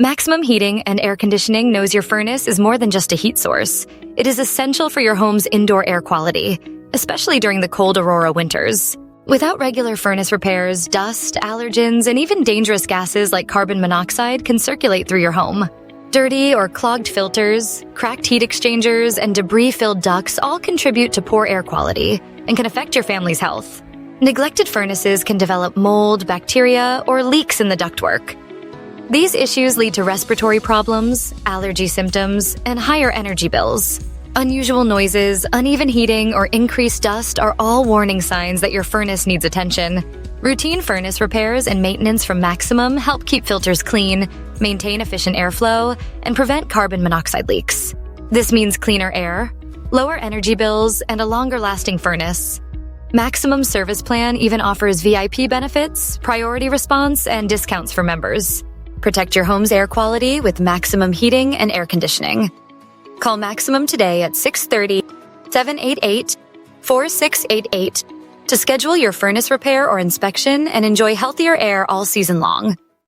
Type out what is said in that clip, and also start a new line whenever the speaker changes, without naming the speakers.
Maximum Heating and Air Conditioning knows your furnace is more than just a heat source. It is essential for your home's indoor air quality, especially during the cold Aurora winters. Without regular furnace repairs, dust, allergens, and even dangerous gases like carbon monoxide can circulate through your home. Dirty or clogged filters, cracked heat exchangers, and debris-filled ducts all contribute to poor air quality and can affect your family's health. Neglected furnaces can develop mold, bacteria, or leaks in the ductwork. These issues lead to respiratory problems, allergy symptoms, and higher energy bills. Unusual noises, uneven heating, or increased dust are all warning signs that your furnace needs attention. Routine furnace repairs and maintenance from Maximum help keep filters clean, maintain efficient airflow, and prevent carbon monoxide leaks. This means cleaner air, lower energy bills, and a longer-lasting furnace. Maximum's service plan even offers VIP benefits, priority response, and discounts for members. Protect your home's air quality with Maximum Heating and Air Conditioning. Call Maximum today at 630-788-4688 to schedule your furnace repair or inspection and enjoy healthier air all season long.